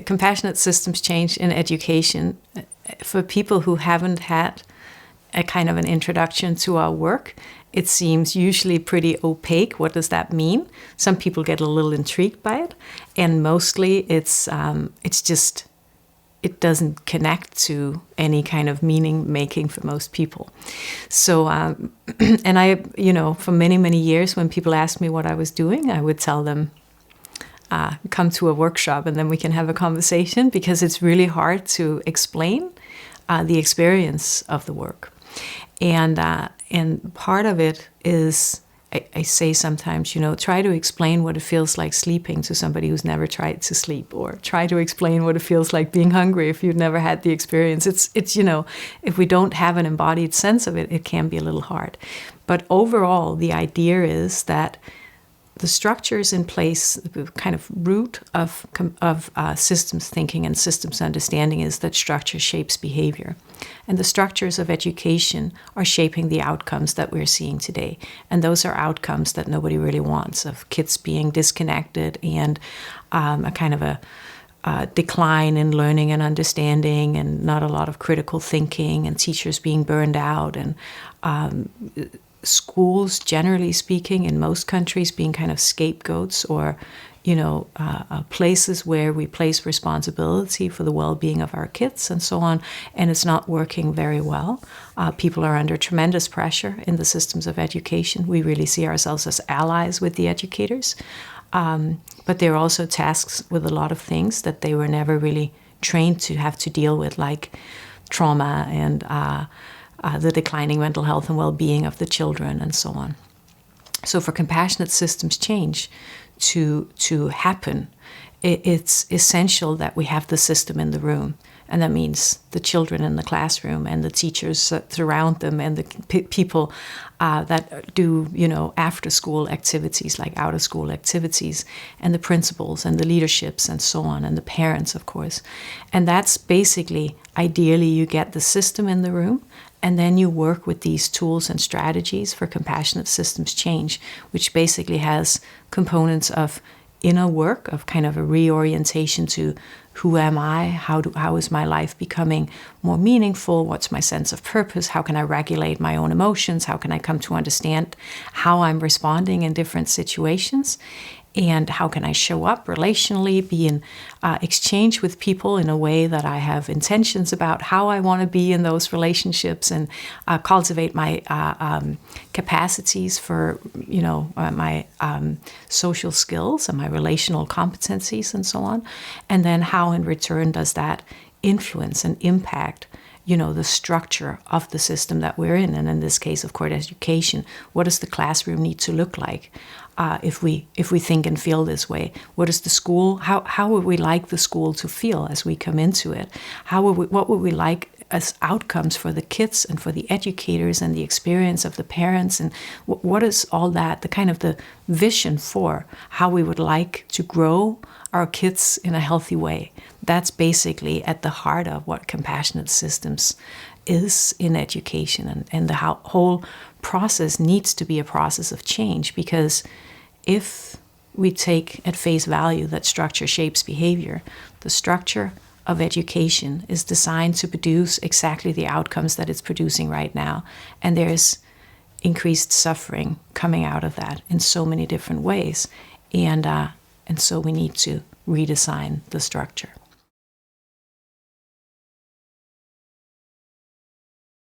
compassionate systems change in education, for people who haven't had a kind of an introduction to our work, it seems usually pretty opaque. What does that mean? Some people get a little intrigued by it, and mostly it's just, it doesn't connect to any kind of meaning making for most people. So, and I, for many, many years, when people asked me what I was doing, I would tell them, come to a workshop and then we can have a conversation, because it's really hard to explain the experience of the work. And part of it is, I say sometimes, try to explain what it feels like sleeping to somebody who's never tried to sleep, or try to explain what it feels like being hungry if you've never had the experience. It's if we don't have an embodied sense of it, it can be a little hard. But overall, the idea is that the structures in place, the kind of root of systems thinking and systems understanding is that structure shapes behavior. And the structures of education are shaping the outcomes that we're seeing today. And those are outcomes that nobody really wants, of kids being disconnected and a kind of a decline in learning and understanding, and not a lot of critical thinking, and teachers being burned out, and schools, generally speaking, in most countries being kind of scapegoats, or places where we place responsibility for the well-being of our kids and so on, and it's not working very well. People are under tremendous pressure in the systems of education. We really see ourselves as allies with the educators, but they're also tasked with a lot of things that they were never really trained to have to deal with, like trauma and the declining mental health and well-being of the children and so on. So for compassionate systems change to happen, it's essential that we have the system in the room. And that means the children in the classroom, and the teachers that surround them, and the people that do, after-school activities, like out-of-school activities, and the principals and the leaderships and so on, and the parents, of course. And that's basically, ideally, you get the system in the room, and then you work with these tools and strategies for compassionate systems change, which basically has components of inner work, of kind of a reorientation to who am I, how is my life becoming more meaningful, what's my sense of purpose, how can I regulate my own emotions, how can I come to understand how I'm responding in different situations, and how can I show up relationally, be in exchange with people in a way that I have intentions about how I want to be in those relationships, and cultivate my capacities for, my social skills and my relational competencies and so on. And then how in return does that influence and impact the structure of the system that we're in. And in this case, of course, education. What does the classroom need to look like if we think and feel this way? What is the school? How would we like the school to feel as we come into it? What would we like as outcomes for the kids and for the educators and the experience of the parents? And what is all that, the kind of the vision for how we would like to grow our kids in a healthy way? That's basically at the heart of what compassionate systems is in education. And the whole process needs to be a process of change, because if we take at face value that structure shapes behavior, the structure of education is designed to produce exactly the outcomes that it's producing right now. And there's increased suffering coming out of that in so many different ways. And so we need to redesign the structure.